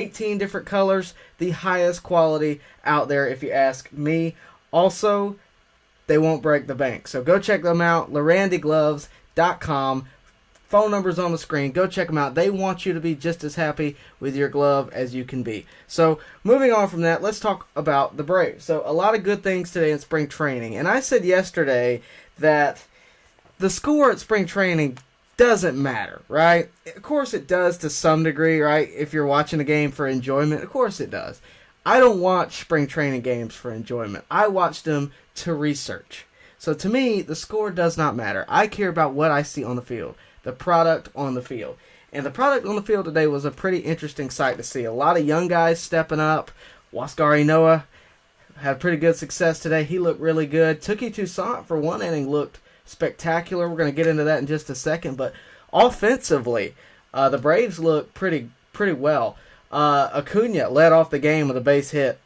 18 different colors, the highest quality out there if you ask me. Also, they won't break the bank. So go check them out, LyerandiGloves.com. Phone number's on the screen. Go check them out. They want you to be just as happy with your glove as you can be. So moving on from that, let's talk about the Braves. So a lot of good things today in spring training. And I said yesterday that the score at spring training doesn't matter, right? Of course it does to some degree, right? If you're watching a game for enjoyment, of course it does. I don't watch spring training games for enjoyment. I watch them to research. So to me, the score does not matter. I care about what I see on the field. The product on the field. And the product on the field today was a pretty interesting sight to see. A lot of young guys stepping up. Huascar Ynoa had pretty good success today. He looked really good. Touki Toussaint, for one inning, looked spectacular. We're going to get into that in just a second. But offensively, the Braves looked pretty well. Acuña led off the game with a base hit.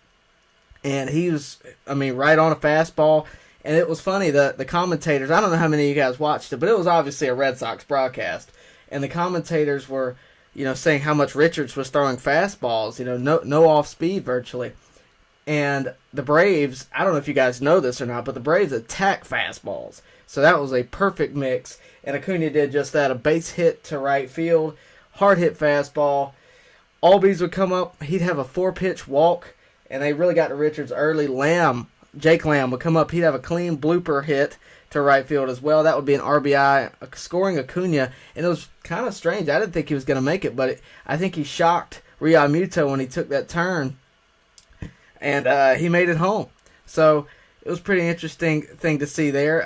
And he was, right on a fastball. And it was funny, the commentators, I don't know how many of you guys watched it, but it was obviously a Red Sox broadcast. And the commentators were, saying how much Richards was throwing fastballs, no off speed virtually. And the Braves, I don't know if you guys know this or not, but the Braves attack fastballs. So that was a perfect mix. And Acuña did just that, a base hit to right field, hard hit fastball. Albies would come up, he'd have a 4-pitch walk, and they really got to Richards early. Jake Lamb would come up. He'd have a clean blooper hit to right field as well. That would be an RBI, scoring Acuña. And it was kind of strange. I didn't think he was going to make it, but I think he shocked Realmuto when he took that turn. And he made it home. So it was a pretty interesting thing to see there.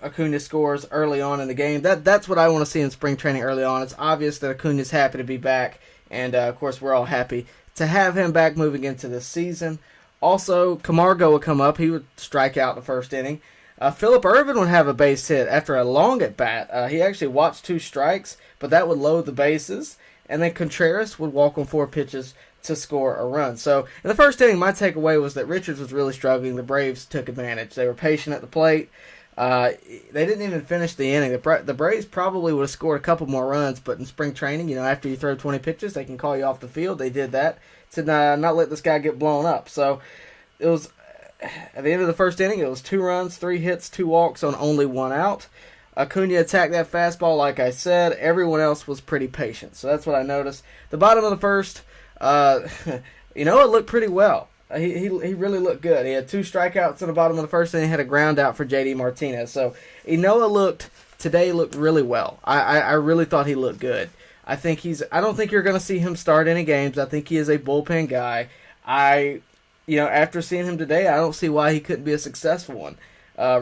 Acuña scores early on in the game. That's what I want to see in spring training early on. It's obvious that Acuña's happy to be back. And, of course, we're all happy to have him back moving into this season. Also, Camargo would come up. He would strike out the first inning. Phillip Ervin would have a base hit after a long at-bat. He actually watched 2 strikes, but that would load the bases. And then Contreras would walk on 4 pitches to score a run. So, in the first inning, my takeaway was that Richards was really struggling. The Braves took advantage. They were patient at the plate. They didn't even finish the inning. The Braves probably would have scored a couple more runs, but in spring training, after you throw 20 pitches, they can call you off the field. They did that to not let this guy get blown up. So it was, at the end of the first inning, it was 2 runs, 3 hits, 2 walks on only 1 out. Acuña attacked that fastball, like I said. Everyone else was pretty patient. So that's what I noticed. The bottom of the first, it looked pretty well. He really looked good. He had 2 strikeouts in the bottom of the first, and he had a ground out for J.D. Martinez. So Ynoa today looked really well. I really thought he looked good. I don't think you're going to see him start any games. I think he is a bullpen guy. After seeing him today, I don't see why he couldn't be a successful one.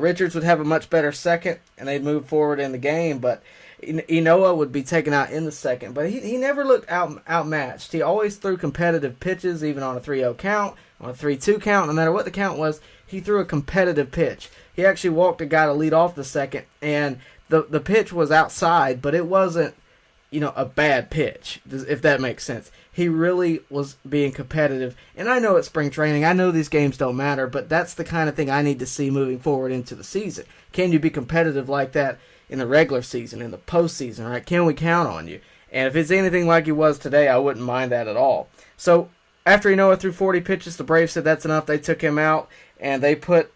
Richards would have a much better second, and they'd move forward in the game, but Ynoa would be taken out in the second. But he never looked outmatched. He always threw competitive pitches, even on a 3-0 count, on a 3-2 count. No matter what the count was, he threw a competitive pitch. He actually walked a guy to lead off the second, and the pitch was outside, but it wasn't a bad pitch, if that makes sense. He really was being competitive. And I know it's spring training. I know these games don't matter, but that's the kind of thing I need to see moving forward into the season. Can you be competitive like that in the regular season, in the postseason, right? Can we count on you? And if it's anything like he was today, I wouldn't mind that at all. So after Ynoa threw 40 pitches, the Braves said that's enough. They took him out, and they put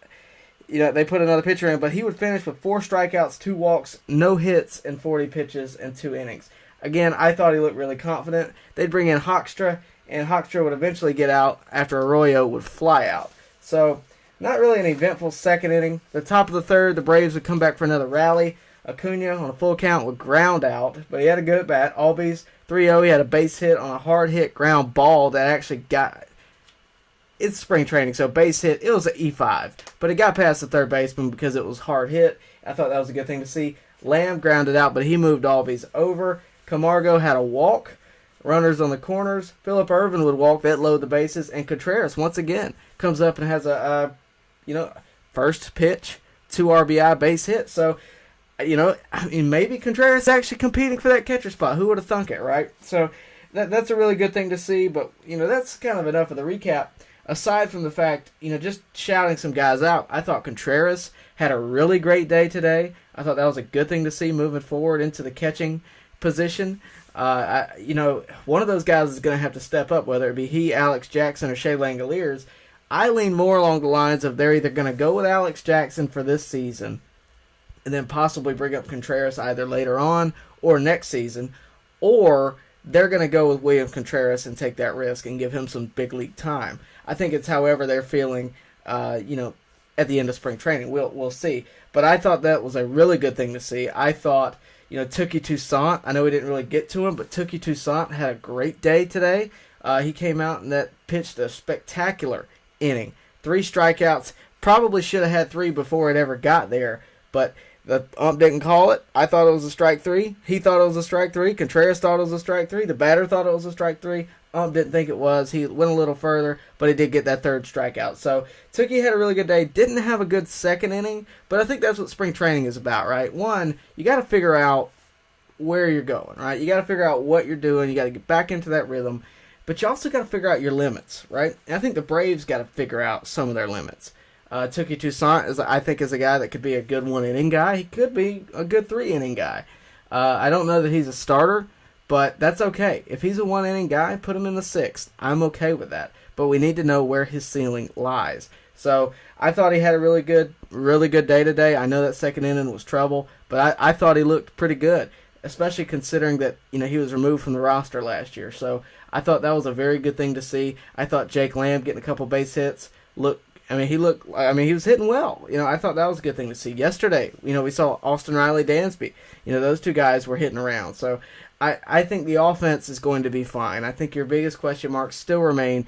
another pitcher in, but he would finish with 4 strikeouts, 2 walks, no hits in 40 pitches and 2 innings. Again, I thought he looked really confident. They'd bring in Hoekstra, and Hoekstra would eventually get out after Arroyo would fly out. So, not really an eventful second inning. The top of the third, the Braves would come back for another rally. Acuña, on a full count, would ground out, but he had a good at-bat. Albies, 3-0, he had a base hit on a hard hit ground ball that actually got... It's spring training, so base hit, it was an E5. But it got past the third baseman because it was hard hit. I thought that was a good thing to see. Lamb grounded out, but he moved Albies over. Camargo had a walk. Runners on the corners. Phillip Ervin would walk. That load the bases. And Contreras, once again, comes up and has a first pitch, 2 RBI base hit. So, maybe Contreras actually competing for that catcher spot. Who would have thunk it, right? So, that's a really good thing to see. But, that's kind of enough of the recap. Aside from the fact, just shouting some guys out, I thought Contreras had a really great day today. I thought that was a good thing to see moving forward into the catching position. One of those guys is going to have to step up, whether it be he, Alex Jackson, or Shea Langoliers. I lean more along the lines of they're either going to go with Alex Jackson for this season and then possibly bring up Contreras either later on or next season, or they're going to go with William Contreras and take that risk and give him some big league time. I think it's however they're feeling, at the end of spring training. We'll see. But I thought that was a really good thing to see. I thought, Touki Toussaint, I know we didn't really get to him, but Touki Toussaint had a great day today. He came out and pitched a spectacular inning. 3 strikeouts. Probably should have had 3 before it ever got there, but the ump didn't call it. I thought it was a strike 3. He thought it was a strike 3. Contreras thought it was a strike 3. The batter thought it was a strike 3. Ump didn't think it was. He went a little further, but he did get that 3rd strikeout. So Touki had a really good day. Didn't have a good second inning, but I think that's what spring training is about, right? One, you got to figure out where you're going, right? You got to figure out what you're doing. You got to get back into that rhythm. But you also got to figure out your limits, right? And I think the Braves got to figure out some of their limits. Touki Toussaint, is a guy that could be a good 1-inning guy. He could be a good 3-inning guy. I don't know that he's a starter, but that's okay. If he's a 1-inning guy, put him in the 6th. I'm okay with that. But we need to know where his ceiling lies. So I thought he had a really good day today. I know that second inning was trouble, but I thought he looked pretty good, especially considering that he was removed from the roster last year. So I thought that was a very good thing to see. I thought Jake Lamb getting a couple base hits he was hitting well. I thought that was a good thing to see. Yesterday, we saw Austin Riley Dansby. Those 2 guys were hitting around. So I think the offense is going to be fine. I think your biggest question marks still remain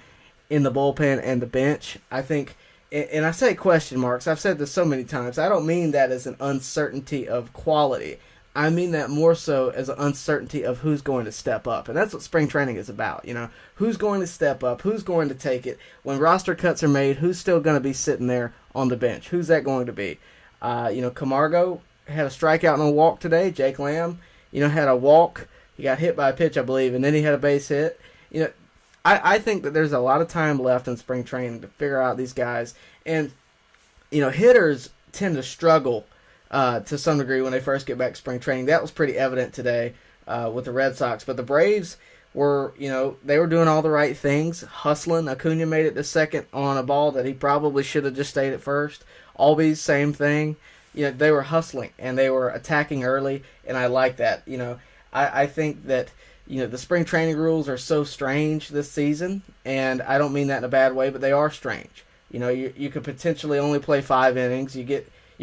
in the bullpen and the bench. I think, and I say question marks, I've said this so many times, I don't mean that as an uncertainty of quality. I mean that more so as an uncertainty of who's going to step up. And that's what spring training is about. Who's going to step up? Who's going to take it? When roster cuts are made, who's still going to be sitting there on the bench? Who's that going to be? Camargo had a strikeout and a walk today. Jake Lamb, had a walk. He got hit by a pitch, I believe, and then he had a base hit. I think that there's a lot of time left in spring training to figure out these guys. And, hitters tend to struggle to some degree when they first get back to spring training. That was pretty evident today with the Red Sox. But the Braves were, they were doing all the right things, hustling. Acuña made it to second on a ball that he probably should have just stayed at first. Albies, same thing. They were hustling, and they were attacking early, and I like that. I think that, the spring training rules are so strange this season, and I don't mean that in a bad way, but they are strange. You could potentially only play 5 innings. You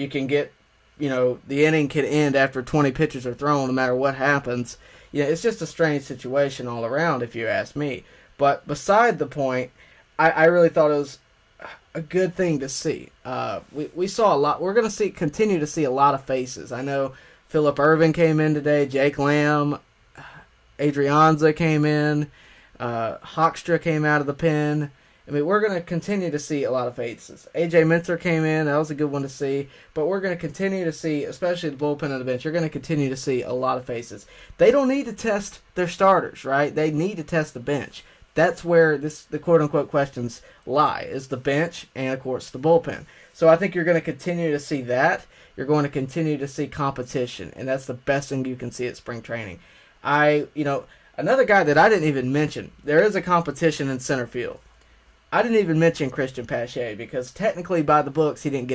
can get the inning can end after 20 pitches are thrown no matter what happens. It's just a strange situation all around, if you ask me. But beside the point, I really thought it was a good thing to see. We saw a lot. We're going to continue to see a lot of faces. I know Phillip Ervin came in today, Jake Lamb, Adrianza came in, Hoekstra came out of the pen. We're going to continue to see a lot of faces. A.J. Minter came in. That was a good one to see. But we're going to continue to see, especially the bullpen and the bench, you're going to continue to see a lot of faces. They don't need to test their starters, right? They need to test the bench. That's where the quote-unquote questions lie, is the bench and, of course, the bullpen. So I think you're going to continue to see that. You're going to continue to see competition, and that's the best thing you can see at spring training. Another guy that I didn't even mention, there is a competition in center field. I didn't even mention Christian Pache because technically by the books he didn't get